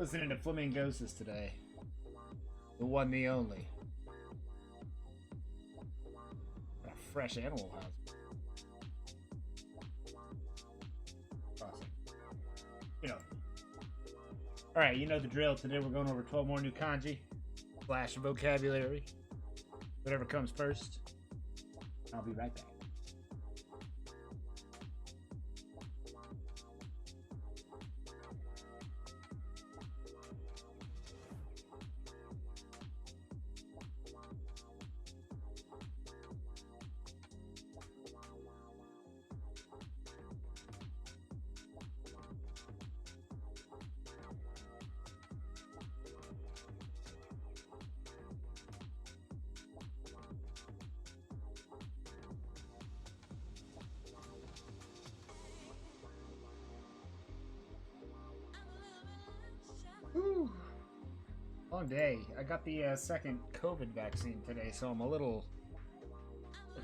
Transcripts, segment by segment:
Listening to Flamingoses today. The one, the only. A fresh Animal House. Awesome. You know. Alright, you know the drill. Today we're going over 12 more new kanji. Flash vocabulary. Whatever comes first. I'll be right back. Whew. Long day. I got the second COVID vaccine today, so I'm a little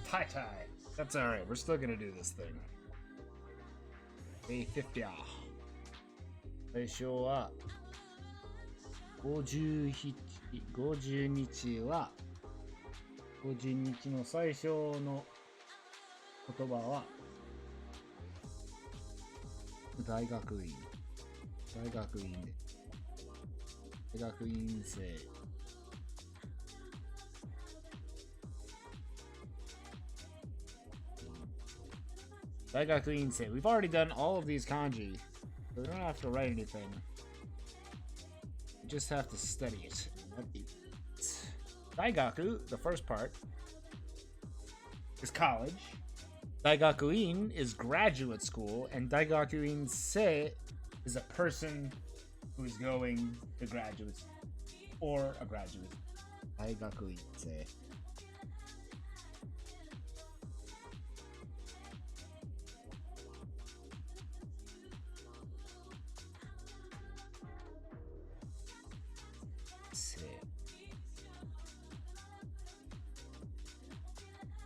tie-tie. That's alright. We're still gonna do this thing. Day 50. 最初は50日は50日の最初の言葉は大学院生大学院生 We've already done all of these kanji, so we don't have to write anything. We just have to study it. Daigaku, the first part, is college. Daigakuin is graduate school, and Daigakuin sei is a person who's going to graduate or a graduate. Daigakuin sei.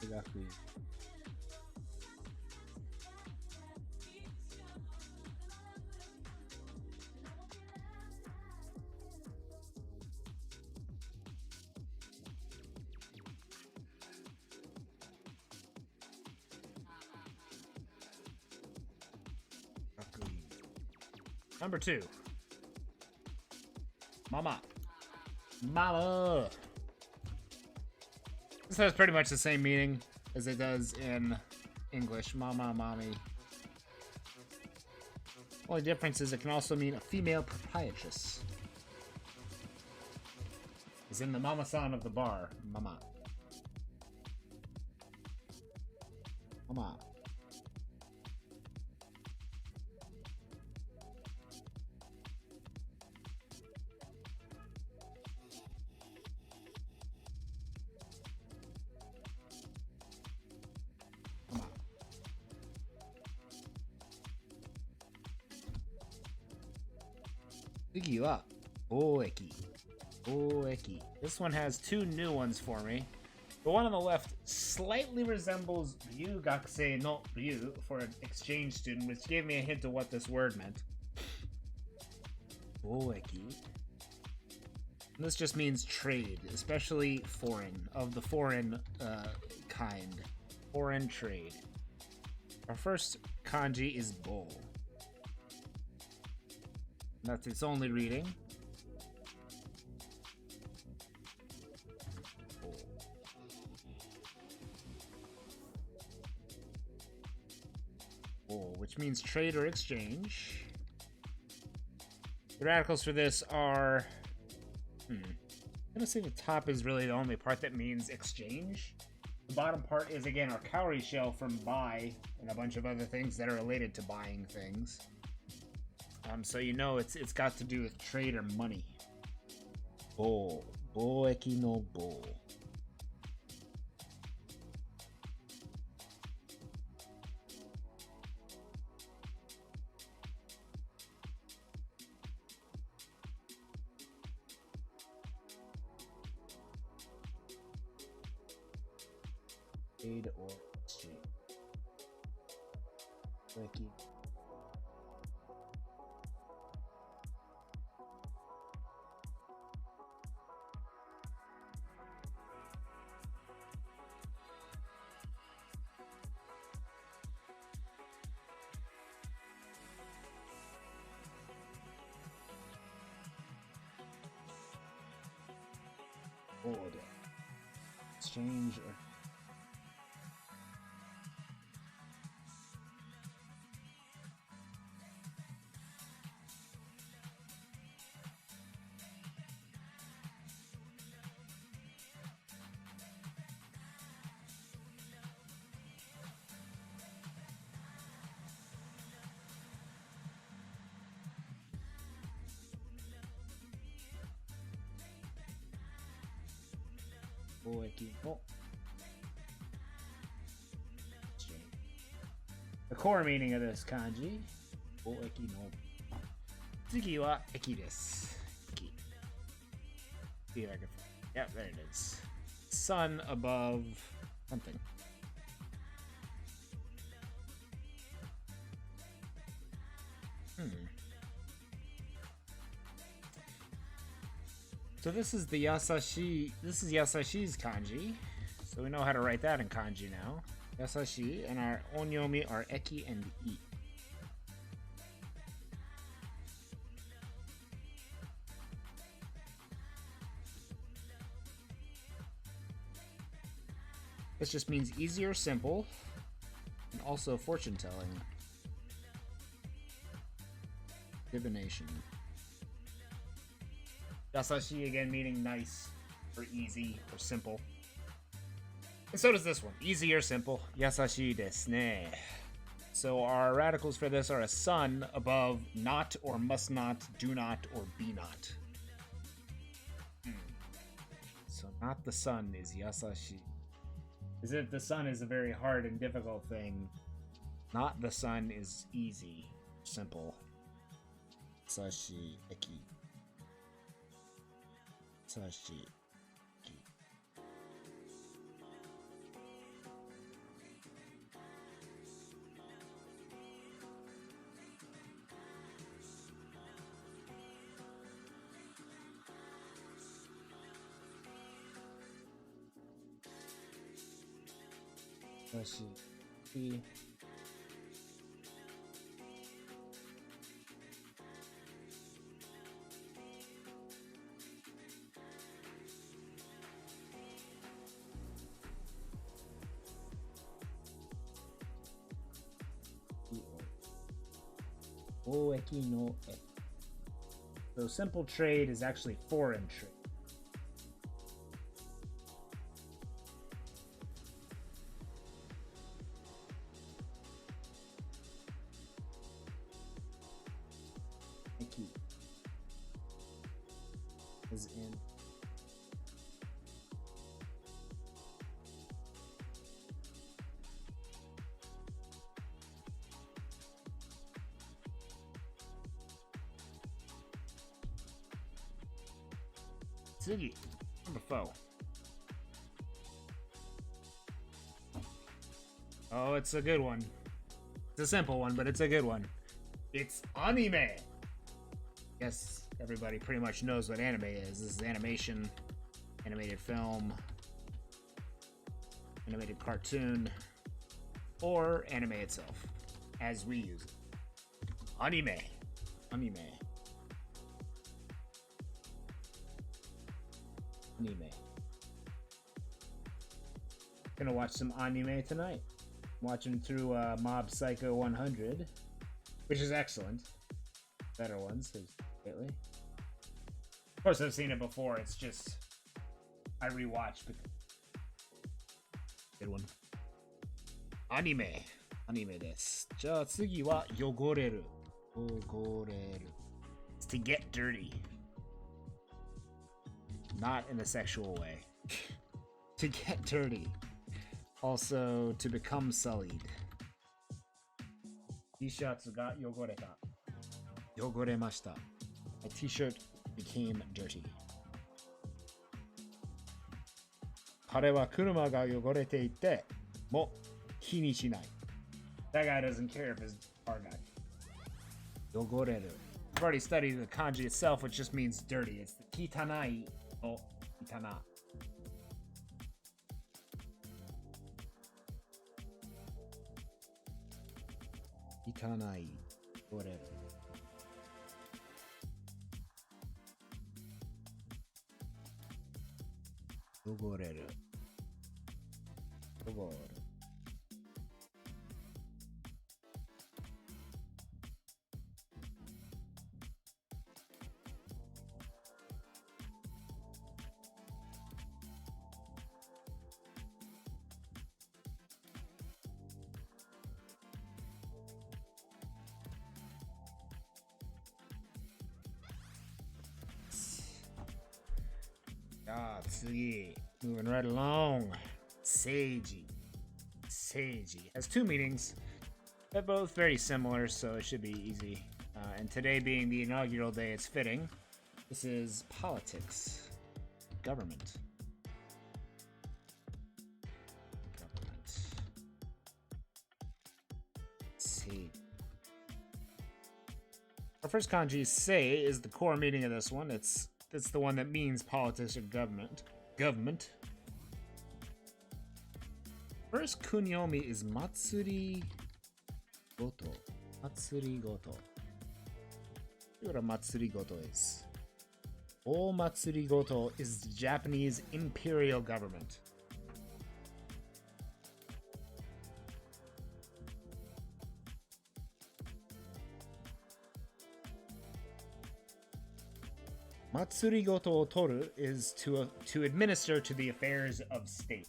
Daigakuin. Number 2. Mama. This has pretty much the same meaning as it does in English. Mama, mommy. Only difference is it can also mean a female proprietress. As in the mama-san of the bar. Mama. Mama. Boeki. This one has 2 new ones for me. The one on the left slightly resembles Ryu Gakusei no Ryu for an exchange student, which gave me a hint of what this word meant. Boeki. And this just means trade, especially foreign, of the foreign kind. Foreign trade. Our first kanji is bo. That's its only reading. Which means trade or exchange. The radicals for this are... I'm gonna say the top is really the only part that means exchange. The bottom part is, again, our cowrie shell from buy and a bunch of other things that are related to buying things. So you know it's got to do with trade or money. Boeki no bo. Trade or exchange. Boeki. Hold. Exchange or... The core meaning of this kanji. Tsugi wa eki desu. Eki. See if I can... Yep, there it is. Sun above something. So this is the Yasashi. This is Yasashi's kanji. So we know how to write that in kanji now. Yasashi, and our onyomi are eki and i. This just means easy or simple, and also fortune telling. Divination. Yasashi again meaning nice, or easy, or simple. And so does this one. Easy or simple. Yasashi desu ne. So our radicals for this are a sun above not or must not, do not, or be not. So not the sun is yasashi. As if the sun is a very hard and difficult thing. Not the sun is easy, simple. Yasashi eki. Yasashi. Yasashi. No. So simple trade is actually foreign trade. Eki is in Tsugi, number 4. Oh, it's a good one. It's a simple one, but it's a good one. It's anime. Yes, everybody pretty much knows what anime is. This is animation, animated film, animated cartoon, or anime itself, as we use it. Anime. Anime. Anime. Gonna watch some anime tonight. Watching through Mob Psycho 100, which is excellent. Better ones, lately. Of course, I've seen it before. It's just I rewatch. Good one. Anime. Anime desu. じゃあ次は汚れる。汚れる. It's to get dirty. Not in a sexual way. To get dirty. Also, to become sullied. T-shirts got 汚れた. 汚れました. My t-shirt became dirty. 彼は車が汚れていても気にしない. That guy doesn't care if his car got 汚れる. I've already studied the kanji itself, which just means dirty. It's the kitanai no kitana. Kitanai. Whatever. Dogoreru. Dogoreru. Tsugi. Moving right along. Seiji. Seiji has two meanings. They're both very similar, so it should be easy. And today being the inaugural day, it's fitting. This is politics. Government. Government. See. Our first kanji, sei, is the core meaning of this one. It's the one that means politics or government. Government. First kunyomi is matsuri goto. Matsuri goto. See what a matsuri goto is. O matsuri goto is the Japanese imperial government. Matsuri goto o toru is to administer to the affairs of state.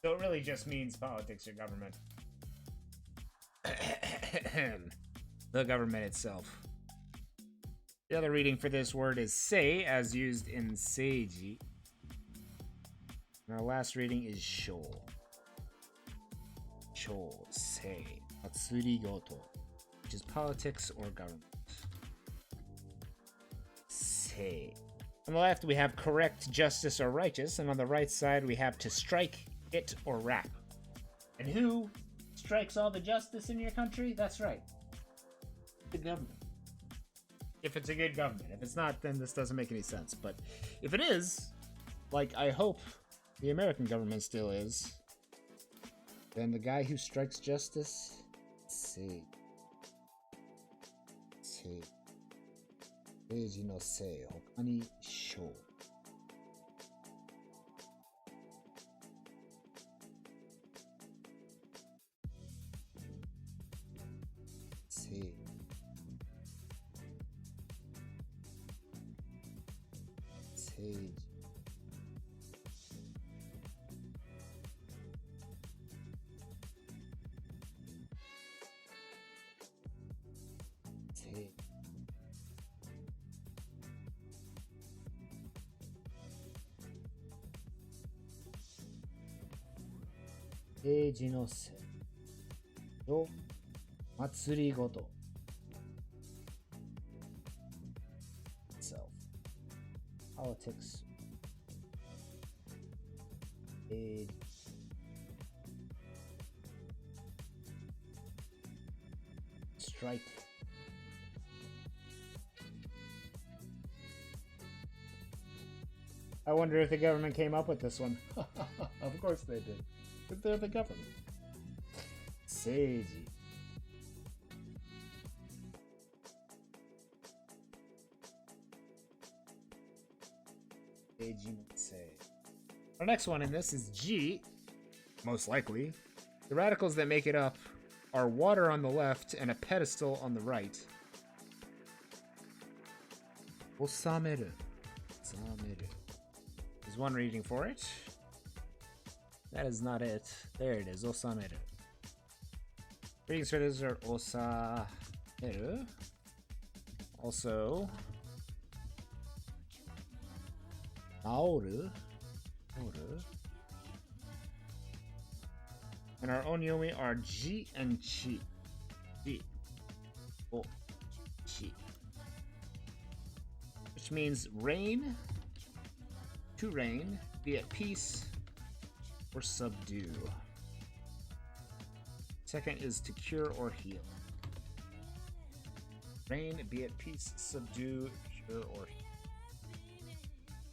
So it really just means politics or government. The government itself. The other reading for this word is sei, as used in seiji. And our last reading is sho. Sho, sei, matsuri goto, which is politics or government. Sei. On the left, we have correct, justice, or righteous, and on the right side, we have to strike, hit, or rap. And who strikes all the justice in your country? That's right. The government. If it's a good government. If it's not, then this doesn't make any sense. But if it is, like I hope the American government still is, then the guy who strikes justice, sei. Sei. Seiji no sei, hoka ni shou. Sei. Seiji. Sei. Seiji no sei. To matsuri goto. Itself. Politics. Strike. I wonder if the government came up with this one. Of course they did. But they're the government. Seiji. Seiji no sei. Our next one in this is G, most likely. The radicals that make it up are water on the left and a pedestal on the right. Osameru. Osameru. There's one reading for it. That is not it. There it is. Osameru. Readings for this are osameru. Also, naoru. And our onyomi are ji and chi. Ji. O. Chi. Which means reign, to reign, be at peace, or subdue. Second is to cure or heal. Reign, be at peace, subdue, cure, or heal.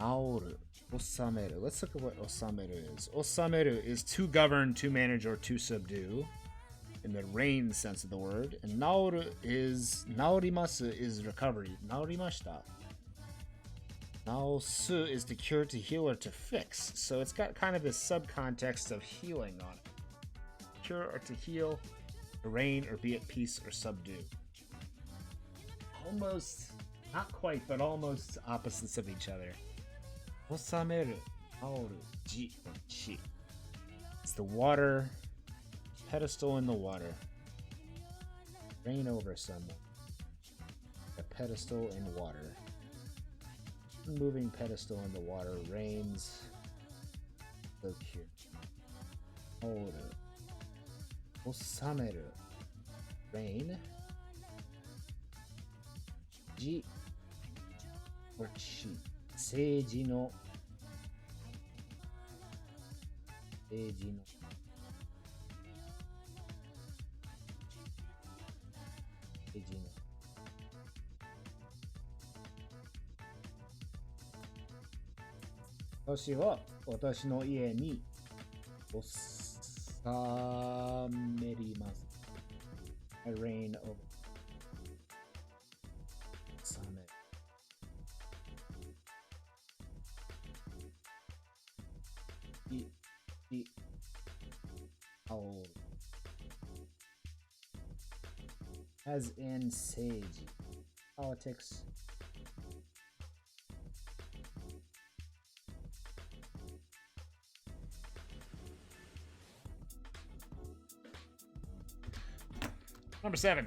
Aoru. Osameru. Let's look at what osameru is. Osameru is to govern, to manage, or to subdue, in the reign sense of the word. And naoru is, naorimasu is recovery. Naorimashita. Naosu is to cure, to heal, or to fix. So it's got kind of this subcontext of healing on it. Cure or to heal, to reign or be at peace or subdue. Almost, not quite, but almost opposites of each other. Osameru, aoru, ji, or chi. It's the water, pedestal in the water. Reign over someone. A pedestal in water. Moving pedestal in the water reigns. So cute. Aoru. Osameru. Reign. Ji or chi. Seiji no. Seiji no. Seiji no. 私は私の家に収めります。I reign over. 収め。青。As in sage. Politics. Number 7.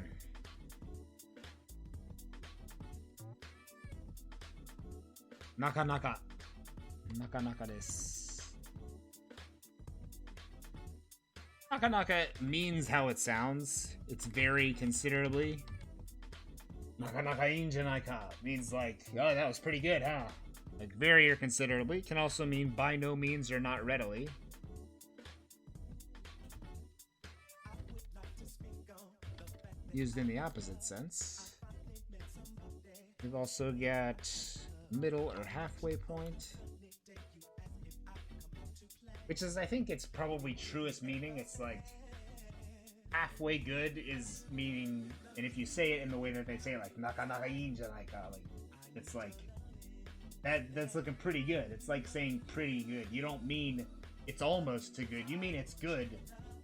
Nakanaka. Nakanaka desu. Nakanaka means how it sounds. It's very considerably. Nakanaka ii in janai ka means like, oh, that was pretty good, huh? Like very or considerably. Can also mean by no means or not readily. Used in the opposite sense. We've also got middle or halfway point, which is, I think, its probably truest meaning. It's like halfway good is meaning, and if you say it in the way that they say it, like nakanaka ii in janai ka, like it's like that's looking pretty good. It's like saying pretty good. You don't mean it's almost too good. You mean it's good,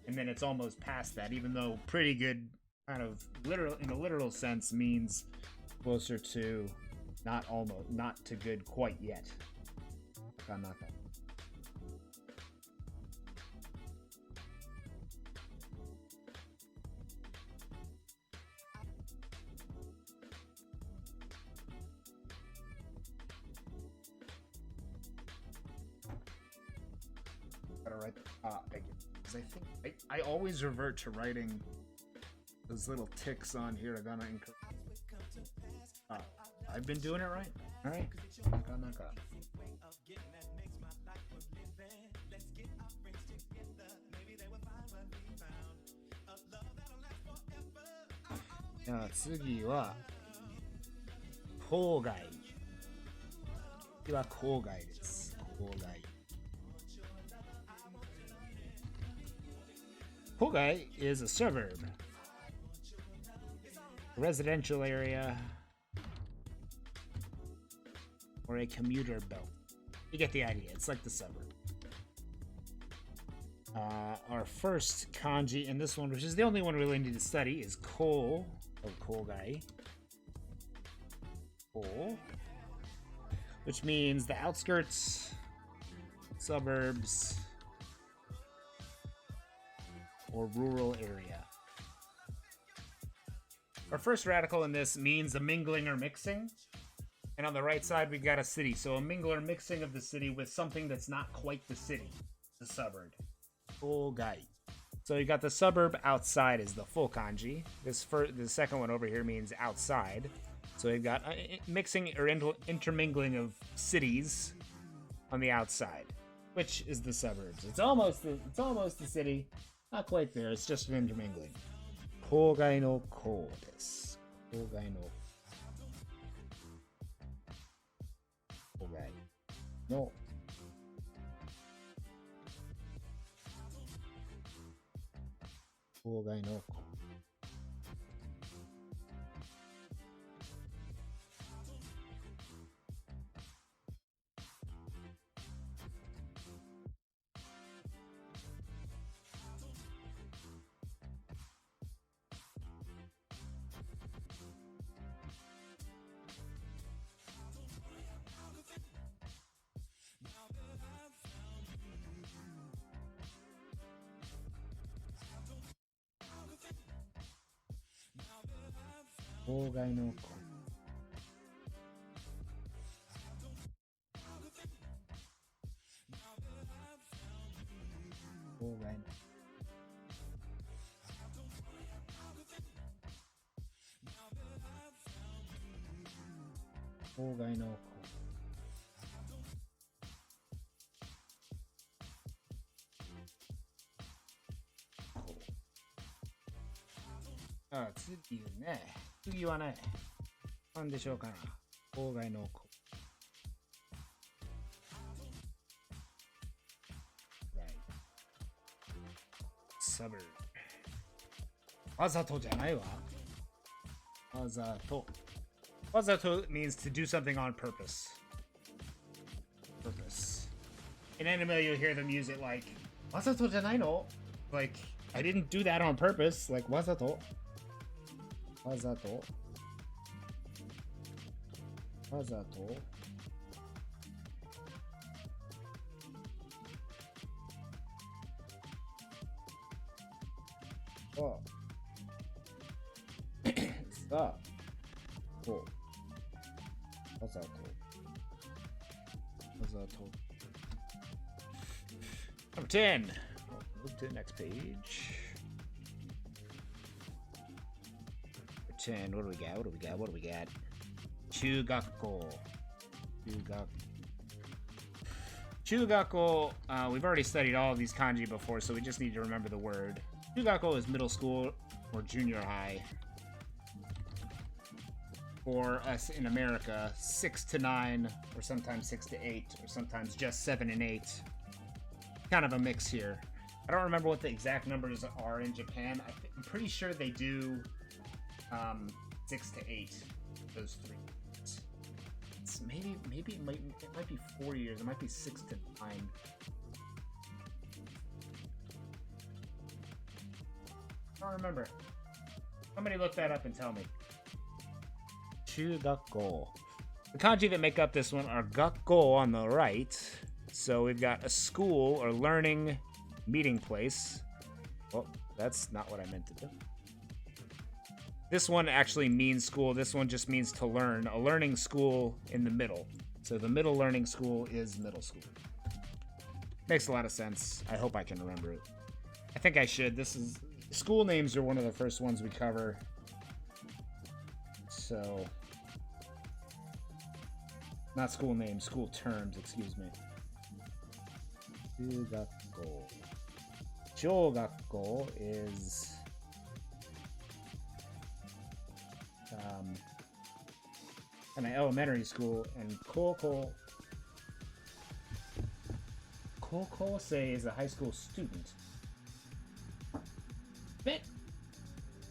and then it's almost past that. Even though pretty good, kind of literal in a literal sense, means closer to not almost, not to good quite yet. Nakanaka. Gotta write again, because I think I always revert to writing those little ticks on hiragana and I've been doing it right. All right. Nakanaka. Tsugi wa kogai. Tsugi wa kogai desu. Kogai. Kogai is a suburb. A residential area. Or a commuter belt. You get the idea. It's like the suburb. Our first kanji in this one, which is the only one we really need to study, is ko, or kogai. Ko. Which means the outskirts, suburbs, or rural area. Our first radical in this means a mingling or mixing. And on the right side, we've got a city. So a mingle or mixing of the city with something that's not quite the city. The suburb. Kogai. So you got the suburb outside is the full kanji. The second one over here means outside. So we've got mixing or intermingling of cities on the outside, which is the suburbs. It's almost the city. Not quite there. It's just an intermingling. Kogai no ko desu. Kogai no kogai no kogai no ko. 郊外の子。郊外の。郊外の子。ああ、次ね。次はね。なんでしょうかな。郊外の子。サブ。わざとじゃないわ。わざと。わざと means to do something on purpose. Purpose. In anime, you'll hear them use it like, わざとじゃないの? Like, I didn't do that on purpose. Like, わざと。わざと。わざと。さあ。そう。わざと。わざと。Number 10. Move to the next page. Number 10. What do we got? What do we got? What do we got? 中学校. 中学校. We've already studied all of these kanji before, so we just need to remember the word. 中学校 is middle school or junior high. For us in America, 6 to 9, or sometimes 6 to 8, or sometimes just 7 and 8. Kind of a mix here. I don't remember what the exact numbers are in Japan. I'm pretty sure they do 6 to 8. Those 3. It's maybe it might be 4 years. It might be 6 to 9. I don't remember. Somebody look that up and tell me. 中学校. The kanji that make up this one are 学校 on the right. So we've got a school or learning meeting place. Well, that's not what I meant to do. This one actually means school. This one just means to learn. A learning school in the middle. So the middle learning school is middle school. Makes a lot of sense. I hope I can remember it. I think I should. School names are one of the first ones we cover. So, not school names, school terms, excuse me. 中学校. 小学校 is kind of elementary school, and 高校 say is a high school student. But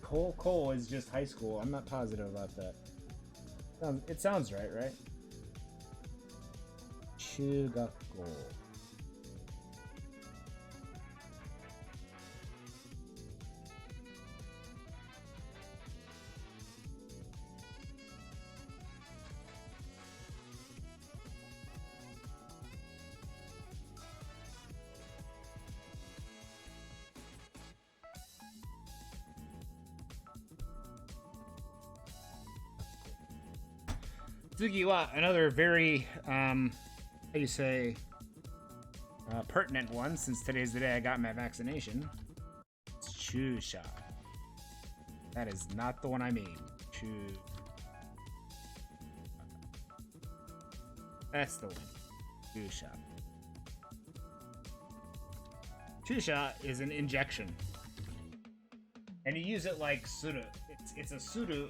Cole is just high school. I'm not positive about that. It sounds right, right? 中学校. Another very, how do you say, pertinent one, since today's the day I got my vaccination. It's Chusha. That is not the one I mean. That's the one. Chusha. Chusha is an injection. And you use it like suru. It's a suru,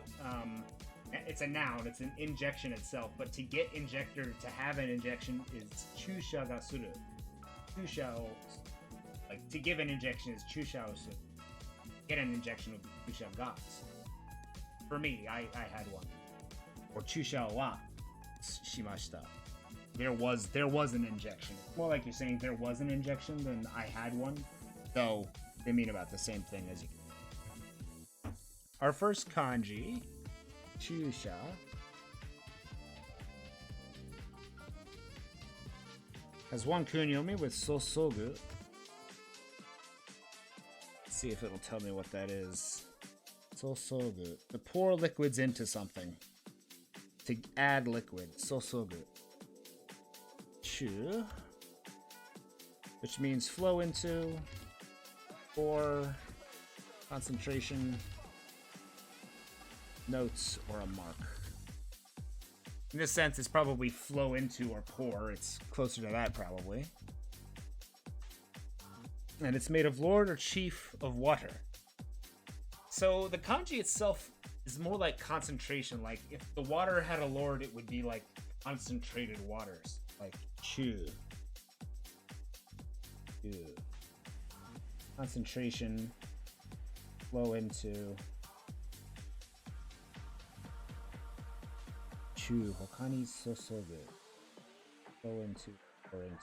it's a noun, it's an injection itself, but to get injector, to have an injection is chusha ga suru. Chusha, like to give an injection is chusha suru. Get an injection would be chusha ga. For me, I had one. Or chusha wa shimashita. There was an injection. More like you're saying there was an injection than I had one. Though they mean about the same thing as you. Our first kanji, Chusha, has one kunyomi with sosogu. Let's see if it'll tell me what that is. So good. To pour liquids into something. To add liquid. So good. Chu. Which means flow into. Pour. Concentration. Notes or a mark. In this sense, it's probably flow into or pour. It's closer to that, probably. And it's made of Lord or Chief of Water. So the kanji itself is more like concentration. Like, if the water had a lord, it would be like concentrated waters. Like, chu. Concentration. Flow into. Chu. Hokani sosogu. Flow into. Or into.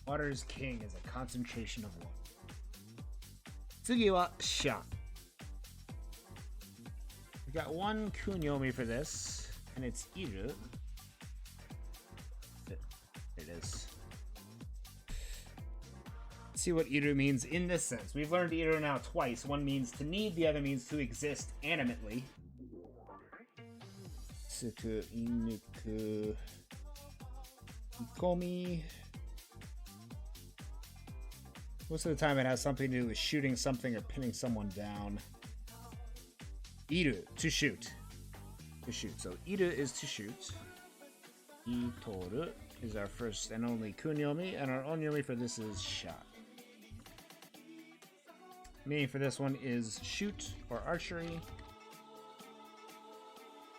Water's king is a concentration of water. 次は sha. We got one kunyomi for this, and it's iru. There it is. Let's see what iru means in this sense. We've learned iru now twice. One means to need, the other means to exist animately. Tsuku, inuku, ikomi. Most of the time it has something to do with shooting something or pinning someone down. Iru, to shoot. To shoot. So iru is to shoot. Itoru is our first and only kunyomi, and our onyomi for this is sha. Meaning for this one is shoot or archery,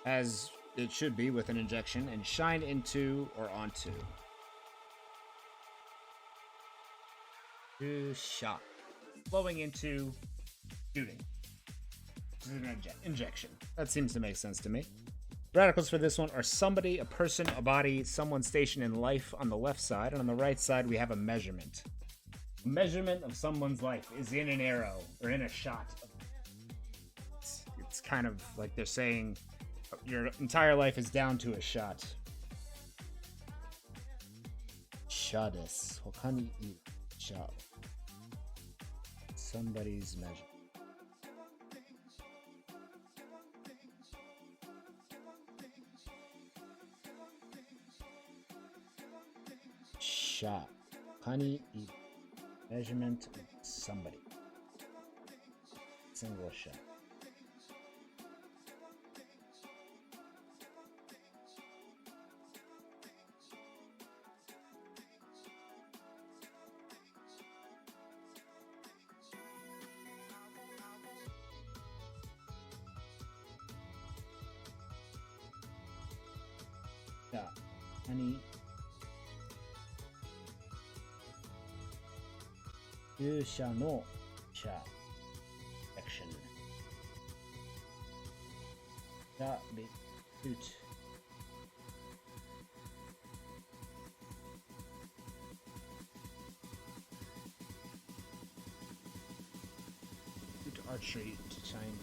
as it should be with an injection, and shine into or onto. Shot. Flowing into shooting. This is an injection. That seems to make sense to me. Radicals for this one are somebody, a person, a body, someone stationed in life on the left side, and on the right side we have a measurement. A measurement of someone's life is in an arrow or in a shot. It's kind of like they're saying your entire life is down to a shot. Shot desu. Hokani i shot. Somebody's measure. Shot. Honey, measurement of somebody. Single shot. Honey, Yusha no sha action. Da big shoot. Shoot archery to shine.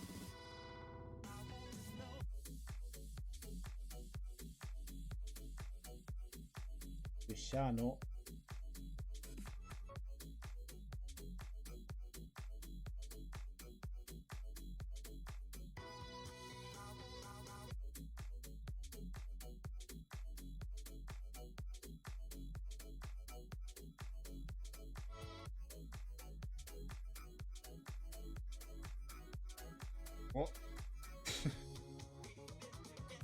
Yusha no oh.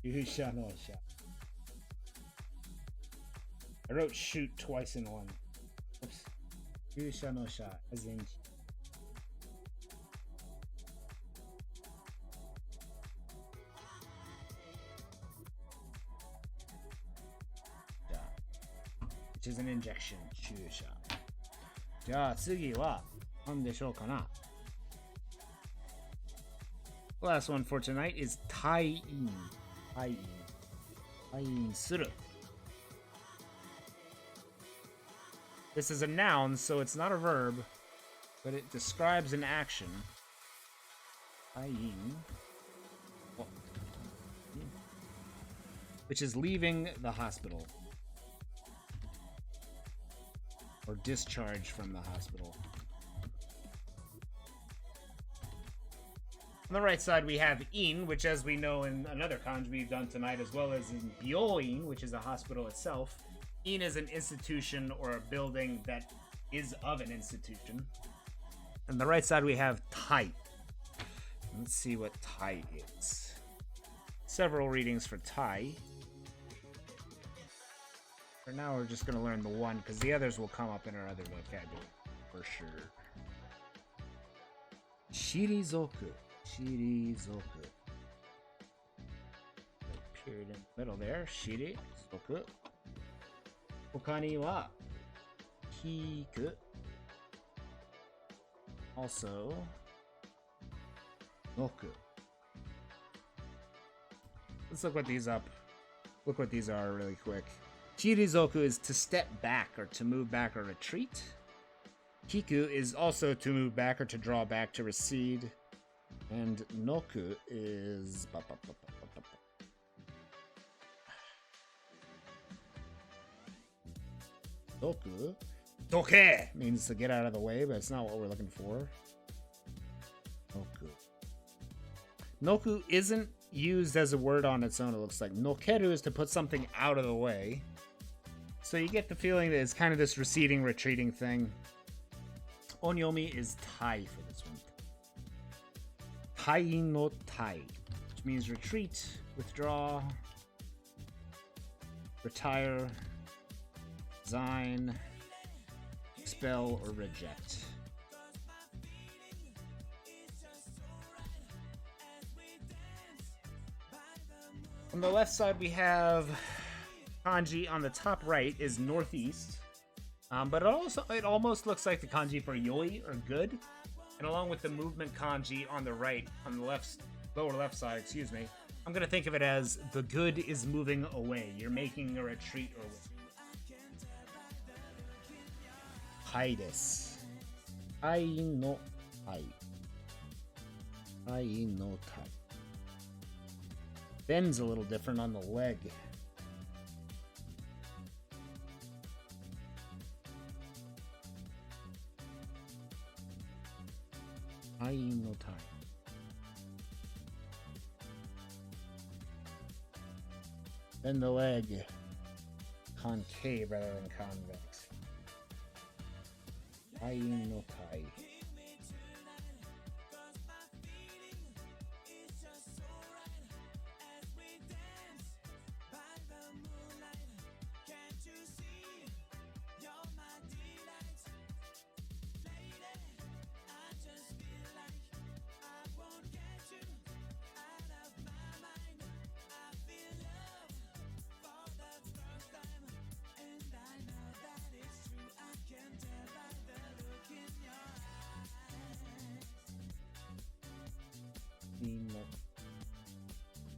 Yusha no sha. I wrote shoot twice in one. Oops. Yusha no sha, as in. Which is an injection. Shusha. じゃあ次はなんでしょうかな? The last one for tonight is tie-in. Tie-in. Tie-in suru. This is a noun, so it's not a verb, but it describes an action. Tie-in. Oh. Which is leaving the hospital. Or discharge from the hospital. On the right side, we have in, which, as we know in another kanji we've done tonight, as well as in byoin, which is a hospital itself. In is an institution or a building that is of an institution. On the right side, we have tai. Let's see what tai is. Several readings for tai. For now, we're just going to learn the one, because the others will come up in our other vocabulary, for sure. Shirizoku. Shirizoku. Period in the middle there. Shirizoku. Hokani wa kiku. Also, noku. Let's look what these up. Look what these are really quick. Shirizoku is to step back or to move back or retreat. Kiku is also to move back or to draw back, to recede. And noku is... Doku? Doke means to get out of the way, but it's not what we're looking for. Noku. Noku isn't used as a word on its own, it looks like. Nokeru is to put something out of the way. So you get the feeling that it's kind of this receding, retreating thing. Onyomi is tai for this one. Tai no tai, which means retreat, withdraw, retire, resign, expel, or reject. On the left side, we have kanji on the top right is northeast, but it almost looks like the kanji for yoi, or good. And along with the movement kanji on the right, on the lower left side, excuse me, I'm going to think of it as the good is moving away. You're making a retreat or tai desu. Tai no tai. Tai no tai. Bend's a little different on the leg. Tai no tai. Bend the leg concave rather than convex. Tai no tai.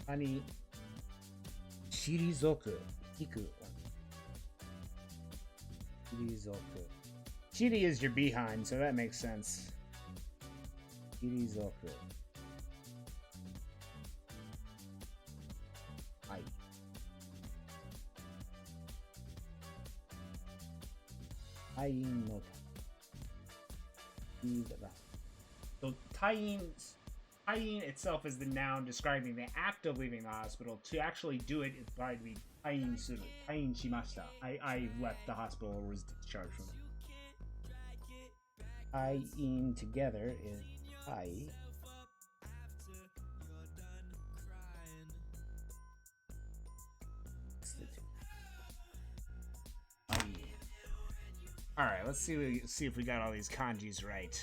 Ani shirizoku iku. Shirizoku. Shiri is your behind, so that makes sense. Shirizoku. Ai. Ai no tai. So tying itself is the noun describing the act of leaving the hospital. To actually do it is by the tying suru. Tying shimashita. I left the hospital or was discharged from it. Tying together is tai. Alright, let's see if we got all these kanjis right.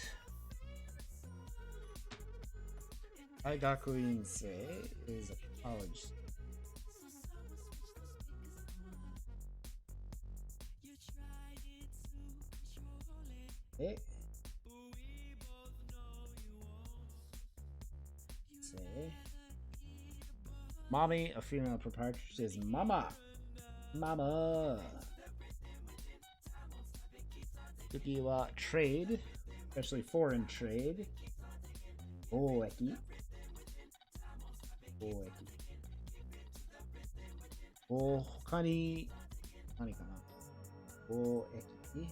Daigakuin-sei is a college. Mommy, a female proprietress, is mama. Mama. Tsugi wa trade, especially foreign trade. Boeki. Boeki. Hokani. Hokani kana. Boeki.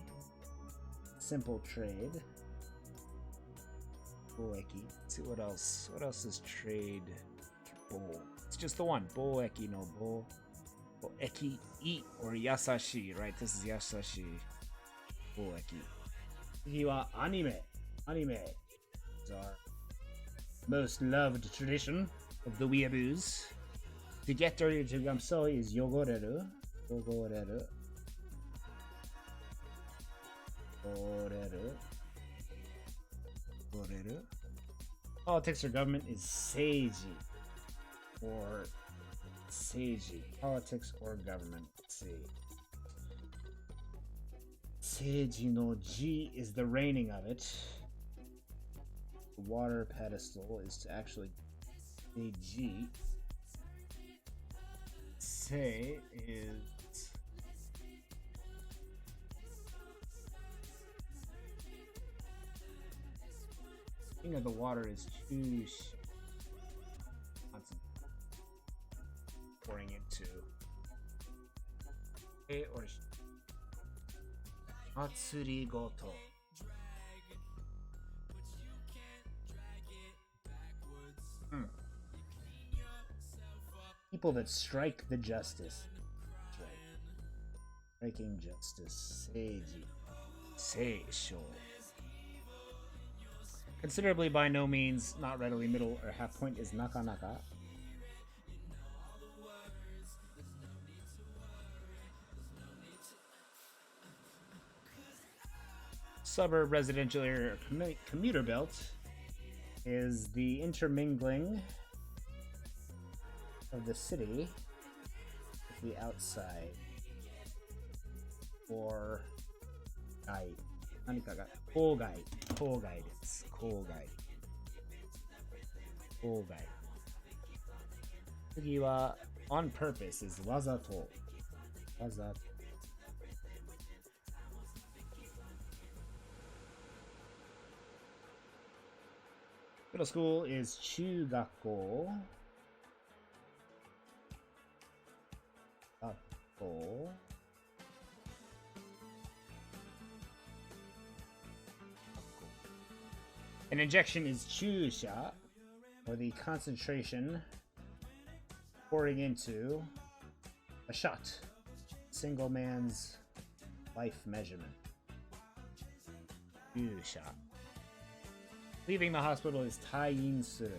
Simple trade. Boeki. Let's see what else. What else is trade? Bo. It's just the one. Boeki no bo. Boeki I or yasashi, right? This is yasashi. Boeki. Tsugi wa anime. Anime is our most loved tradition of the weeaboos. To get dirty to become so is yogoreru. Yogoreru. Yogoreru. Yogoreru. Politics or government is seiji. Or seiji. Politics or government. Let's see. Seiji no ji is the reigning of it. The water pedestal is to actually seiji. Sei is king of the water is chushi. Pouring into e or matsuri goto. People that strike the justice. That's right. Striking justice. Seiji. Seisho. Considerably, by no means, not readily, middle, or half point is nakanaka. Suburb, residential area, or commuter belt is the intermingling of the city with the outside. Or gai. Nanika ga kogai. Kogai desu. Kogai. Kogai. Tsugi wa on purpose is wazato. Wazato. Middle school is chugakko. Gakko. An injection is chusha, or the concentration pouring into a shot. Single man's life measurement. Chusha. Leaving the hospital is taiin suru,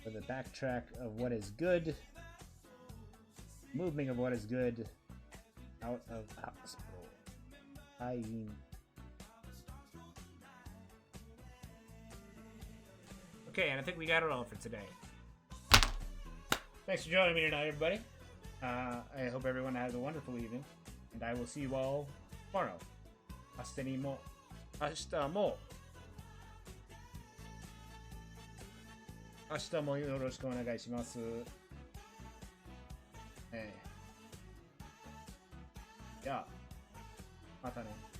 for the backtrack of what is good, moving of what is good out of the hospital. Taiin. Okay, and I think we got it all for today. Thanks for joining me tonight, everybody. I hope everyone has a wonderful evening, and I will see you all tomorrow. Ashita mo. 明日もよろしくお願いします。じゃあ、またね。